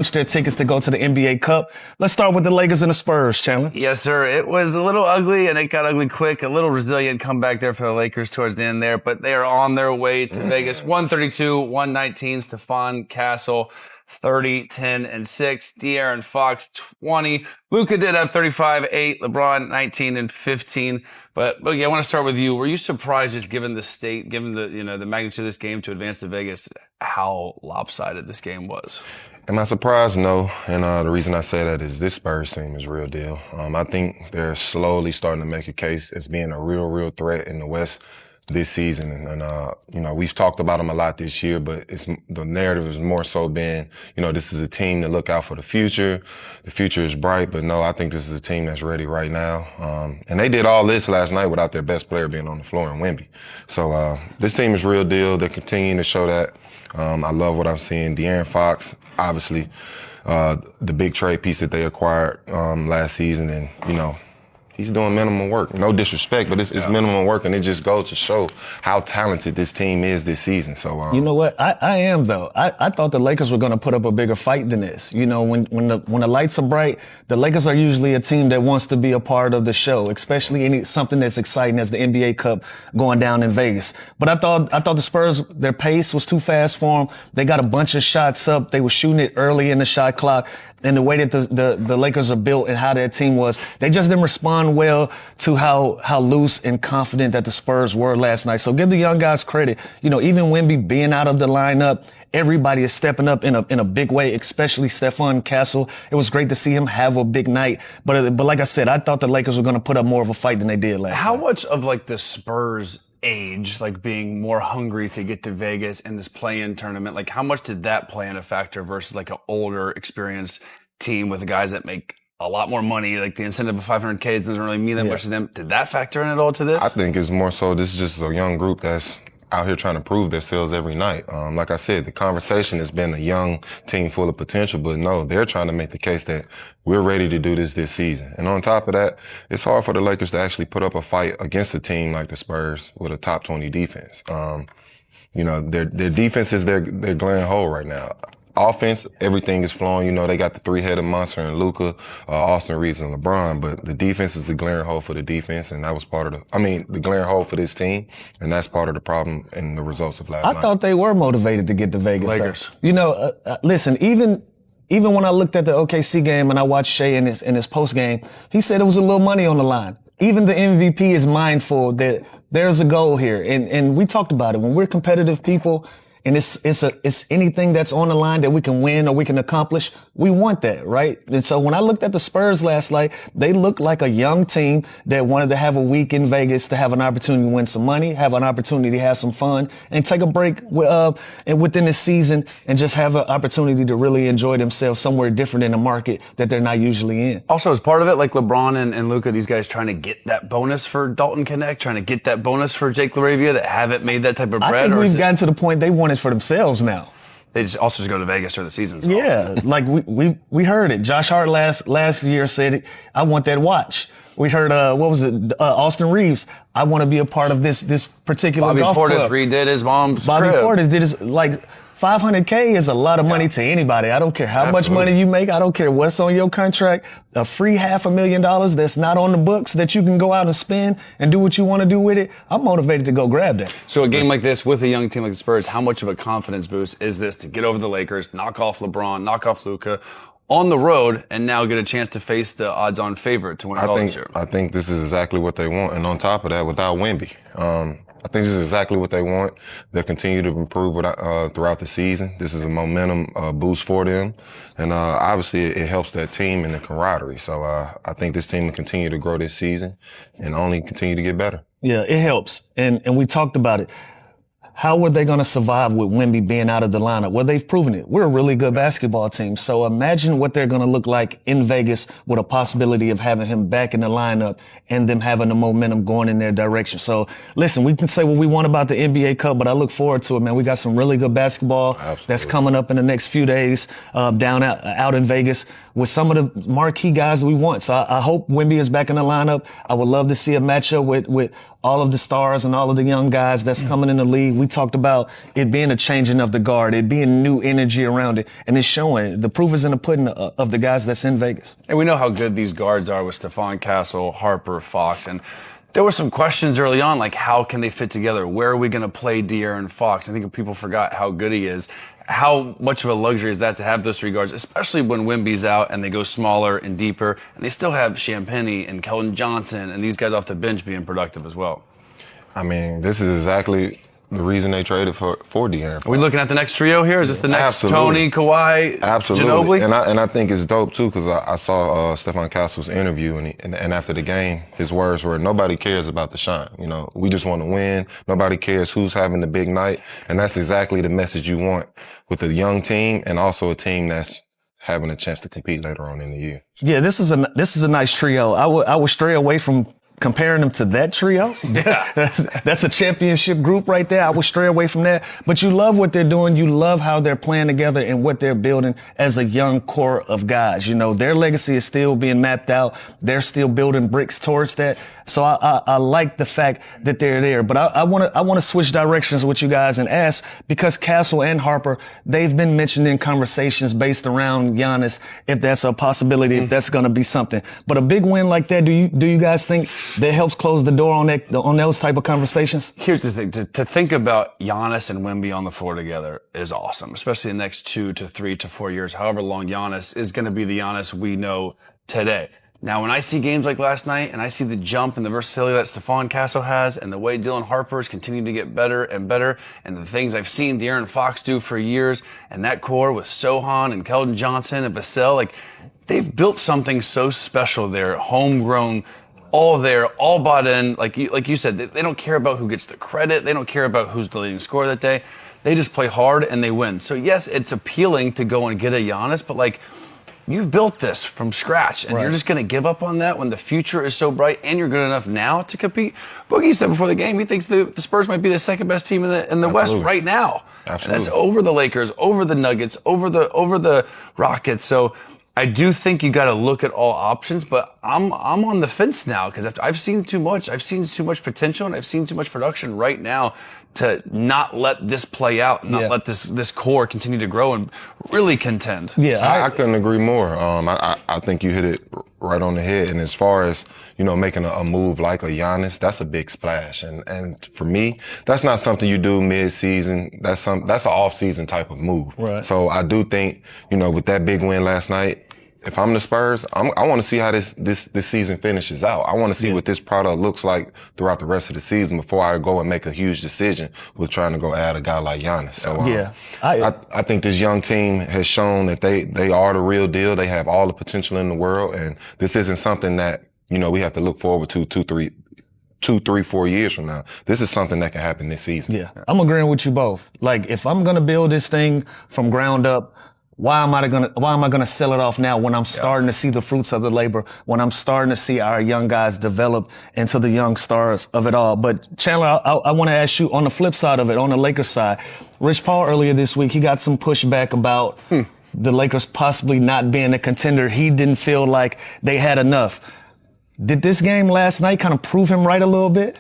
their tickets to go to the NBA Cup. Let's start with the Lakers and the Spurs, Chandler. Yes, sir. It was a little ugly, and it got ugly quick. A little resilient comeback there for the Lakers towards the end there, but they are on their way to Vegas. 132, 119. Stephon Castle, 30, 10, and 6. De'Aaron Fox, 20. Luka did have 35, 8. LeBron, 19 and 15. But Boogie, I want to start with you. Were you surprised, just given the state, given the the magnitude of this game to advance to Vegas, how lopsided this game was? Am I surprised? No. And the reason I say that is this Spurs team is real deal. I think they're slowly starting to make a case as being a real threat in the West this season. And we've talked about them a lot this year, but the narrative is more so been, this is a team to look out for the future. The future is bright, but no, I think this is a team that's ready right now. And they did all this last night without their best player being on the floor in Wemby. So this team is real deal. They're continuing to show that. I love what I'm seeing. De'Aaron Fox, obviously, the big trade piece that they acquired last season, and he's doing minimum work. No disrespect, but it's minimum work, and it just goes to show how talented this team is this season. So you know what? I am though. I thought the Lakers were going to put up a bigger fight than this. When the lights are bright, the Lakers are usually a team that wants to be a part of the show, especially something that's exciting as the NBA Cup going down in Vegas. But I thought the Spurs, their pace was too fast for them. They got a bunch of shots up. They were shooting it early in the shot clock. And the way that the Lakers are built and how that team was, they just didn't respond well to how loose and confident that the Spurs were last night. So give the young guys credit. Even Wemby being out of the lineup, everybody is stepping up in a big way, especially Stephon Castle. It was great to see him have a big night. But like I said, I thought the Lakers were going to put up more of a fight than they did last night. How much of the Spurs age, being more hungry to get to Vegas in this play-in tournament, how much did that play in a factor versus an older, experienced team with the guys that make a lot more money, the incentive of 500K doesn't really mean that much to them? Did that factor in at all to this? I think it's more so this is just a young group that's out here trying to prove themselves every night. Like I said, the conversation has been a young team full of potential, but no, they're trying to make the case that we're ready to do this season. And on top of that, it's hard for the Lakers to actually put up a fight against a team like the Spurs with a top 20 defense. Their defense is their glaring hole right now. Offense, everything is flowing. They got the three-headed monster in Luka, Austin Reeves, and LeBron. But the defense is the glaring hole for the defense, and that was part of the glaring hole for this team, and that's part of the problem and the results of last night. I thought they were motivated to get to Vegas. Lakers. Listen, even when I looked at the OKC game and I watched Shea in his post game, he said it was a little money on the line. Even the MVP is mindful that there's a goal here, and we talked about it. When we're competitive people, and it's anything that's on the line that we can win or we can accomplish, we want that, right? And so when I looked at the Spurs last night, they looked like a young team that wanted to have a week in Vegas to have an opportunity to win some money, have an opportunity to have some fun, and take a break within the season and just have an opportunity to really enjoy themselves somewhere different in the market that they're not usually in. Also, as part of it, LeBron and Luka, these guys trying to get that bonus for Dalton Connect, trying to get that bonus for Jake LaRavia that haven't made that type of bread? I think we've gotten to the point they want it for themselves now. They just go to Vegas during the season. So. Yeah, we heard it. Josh Hart last year said, "I want that watch." We heard Austin Reeves, "I want to be a part of this particular golf club." Bobby Portis redid his mom's Bobby crib. Portis did his 500K is a lot of money to anybody. I don't care how much money you make. I don't care what's on your contract. A free $500,000 that's not on the books that you can go out and spend and do what you want to do with it. I'm motivated to go grab that. So a game like this with a young team like the Spurs, how much of a confidence boost is this to get over the Lakers, knock off LeBron, knock off Luka on the road, and now get a chance to face the odds-on favorite to win it all this year? I think this is exactly what they want. And on top of that, without Wemby, I think this is exactly what they want. They'll continue to improve throughout the season. This is a momentum boost for them. And obviously it helps that team and the camaraderie. So I think this team will continue to grow this season and only continue to get better. Yeah, it helps. And we talked about it. How were they going to survive with Wemby being out of the lineup? Well, they've proven it. We're a really good basketball team. So imagine what they're going to look like in Vegas with a possibility of having him back in the lineup and them having the momentum going in their direction. So listen, we can say what we want about the NBA Cup, but I look forward to it, man. We got some really good basketball that's coming up in the next few days out in Vegas with some of the marquee guys we want. So I hope Wemby is back in the lineup. I would love to see a matchup with all of the stars and all of the young guys that's coming in the league. We talked about it being a changing of the guard, it being new energy around it, and it's showing. The proof is in the pudding of the guys that's in Vegas. And we know how good these guards are with Stephon Castle, Harper, Fox, and there were some questions early on, like how can they fit together? Where are we going to play De'Aaron Fox? I think people forgot how good he is. How much of a luxury is that to have those three guards, especially when Wemby's out and they go smaller and deeper, and they still have Champagnie and Keldon Johnson and these guys off the bench being productive as well. I mean, this is exactly the reason they traded for De'Aaron. Are we looking at the next trio here? Is this the next Absolutely. Tony, Kawhi, Absolutely. Ginobili? And I think it's dope, too, because I saw Stephon Castle's interview, and after the game, his words were, nobody cares about the shine. You know, we just want to win. Nobody cares who's having the big night. And that's exactly the message you want with a young team and also a team that's having a chance to compete later on in the year. Yeah, this is a nice trio. I would stray away from comparing them to that trio. Yeah. That's a championship group right there. I would stray away from that. But you love what they're doing. You love how they're playing together and what they're building as a young core of guys. You know, their legacy is still being mapped out. They're still building bricks towards that. So I like the fact that they're there. But I want to switch directions with you guys and ask, because Castle and Harper, they've been mentioned in conversations based around Giannis, if that's a possibility, if that's going to be something. But a big win like that, do you guys think that helps close the door on those type of conversations? Here's the thing. To think about Giannis and Wemby on the floor together is awesome, especially the next 2 to 3 to 4 years, however long Giannis is going to be the Giannis we know today. Now, when I see games like last night and I see the jump and the versatility that Stephon Castle has and the way Dylan Harper is continuing to get better and better and the things I've seen De'Aaron Fox do for years and that core with Sohan and Keldon Johnson and Vassell, like they've built something so special there, homegrown, all there, all bought in. Like you said, they don't care about who gets the credit. They don't care about who's the leading scorer that day. They just play hard and they win. So yes, it's appealing to go and get a Giannis, but like you've built this from scratch and you're just going to give up on that when the future is so bright and you're good enough now to compete. Boogie said before the game he thinks the Spurs might be the second best team in the West right now. Absolutely. And that's over the Lakers, over the Nuggets, over the Rockets. So I do think you got to look at all options, but I'm on the fence now because I've seen too much. I've seen too much potential and I've seen too much production right now to not let this play out, not let this core continue to grow and really contend. Yeah, I couldn't agree more. I think you hit it right on the head. And as far as, you know, making a move like a Giannis, that's a big splash. And for me, that's not something you do mid-season. That's an off-season type of move. Right. So I do think, you know, with that big win last night, if I'm the Spurs, I want to see how this season finishes out. I want to see what this product looks like throughout the rest of the season before I go and make a huge decision with trying to go add a guy like Giannis. So I think this young team has shown that they are the real deal. They have all the potential in the world, and this isn't something that, you know, we have to look forward to 2, 3, 4 years from now. This is something that can happen this season. Yeah, I'm agreeing with you both. Like, if I'm gonna build this thing from ground up, why am I gonna sell it off now when I'm starting to see the fruits of the labor, when I'm starting to see our young guys develop into the young stars of it all? But Chandler, I want to ask you on the flip side of it, on the Lakers side, Rich Paul earlier this week, he got some pushback about the Lakers possibly not being a contender. He didn't feel like they had enough. Did this game last night kind of prove him right a little bit?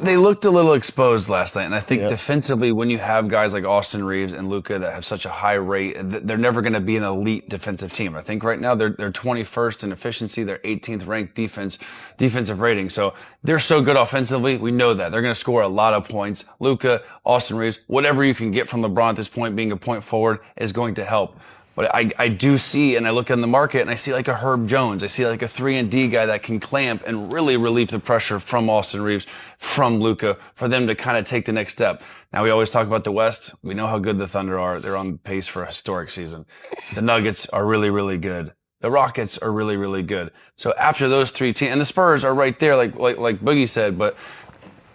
They looked a little exposed last night, and I think defensively, when you have guys like Austin Reeves and Luka that have such a high rate, they're never going to be an elite defensive team. I think right now they're 21st in efficiency, they're 18th ranked defensive rating. So they're so good offensively, we know that they're going to score a lot of points. Luka, Austin Reeves, whatever you can get from LeBron at this point, being a point forward is going to help. But I do see, and I look in the market, and I see like a Herb Jones. I see like a 3-and-D guy that can clamp and really relieve the pressure from Austin Reeves, from Luka, for them to kind of take the next step. Now, we always talk about the West. We know how good the Thunder are. They're on pace for a historic season. The Nuggets are really, really good. The Rockets are really, really good. So after those three teams, and the Spurs are right there, like Boogie said, but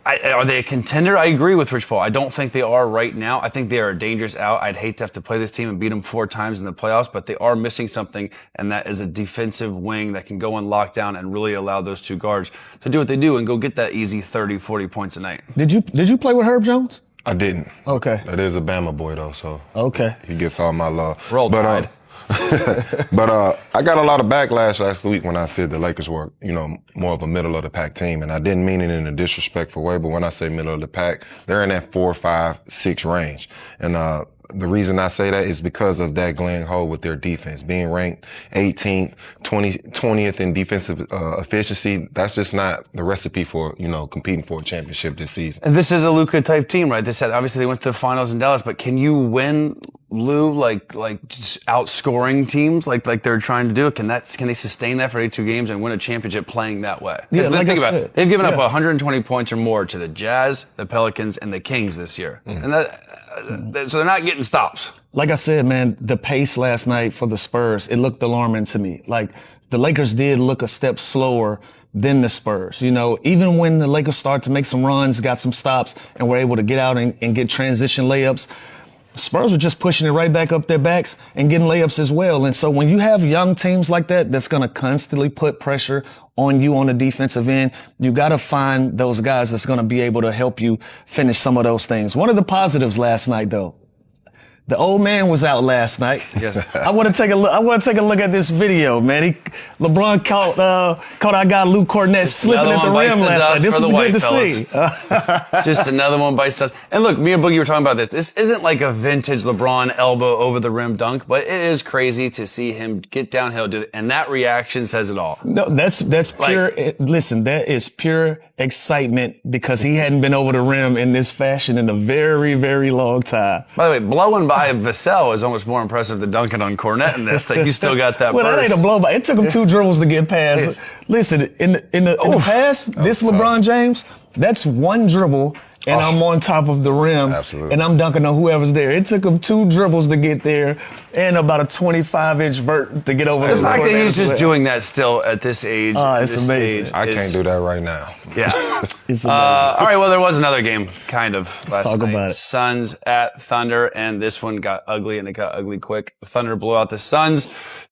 are they a contender? I agree with Rich Paul. I don't think they are right now. I think they are a dangerous out. I'd hate to have to play this team and beat them 4 times in the playoffs, but they are missing something, and that is a defensive wing that can go on lockdown and really allow those two guards to do what they do and go get that easy 30, 40 points a night. Did you play with Herb Jones? I didn't. Okay. That is a Bama boy, though, so okay, he gets all my love. Roll Tide. But I got a lot of backlash last week when I said the Lakers were, more of a middle of the pack team. And I didn't mean it in a disrespectful way, but when I say middle of the pack, they're in that 4, 5, 6 range. And the reason I say that is because of that glaring hole with their defense. Being ranked 18th, 20th in defensive efficiency, that's just not the recipe for, competing for a championship this season. And this is a Luka type team, right? Obviously they went to the finals in Dallas, but can you win, Lou, like just outscoring teams like they're trying to do? Can they sustain that for 82 games and win a championship playing that way? Yeah, like think about it. They've given up 120 points or more to the Jazz, the Pelicans, and the Kings this year. And so they're not getting stops. Like I said, man, the pace last night for the Spurs, it looked alarming to me. Like, the Lakers did look a step slower than the Spurs. Even when the Lakers started to make some runs, got some stops, and were able to get out and get transition layups, Spurs were just pushing it right back up their backs and getting layups as well. And so when you have young teams like that, that's going to constantly put pressure on you on the defensive end, you got to find those guys that's going to be able to help you finish some of those things. One of the positives last night, though, the old man was out last night. Yes. I want to take a look at this video, man. LeBron caught our guy Luke Cornett slipping at the rim last night. This was good to see. Just another one bites dust. And look, me and Boogie were talking about this. This isn't like a vintage LeBron elbow over the rim dunk, but it is crazy to see him get downhill, and that reaction says it all. No, that's pure. Listen, that is pure excitement because he hadn't been over the rim in this fashion in a very, very long time. By the way, blowing by Vassell is almost more impressive than dunking on Cornette in this thing. He still got that well, burst. That ain't a blow by. It took him 2 dribbles to get past. Listen, in the past, this LeBron James, that's 1 dribble, and I'm on top of the rim. Absolutely. And I'm dunking on whoever's there. It took him 2 dribbles to get there and about a 25-inch vert to get over the fact that he's just doing that still at this age. It's amazing. I can't do that right now. Yeah. It's amazing. All right, well, there was another game, kind of, last talk night. about it. Suns at Thunder, and this one got ugly, and it got ugly quick. The Thunder blew out the Suns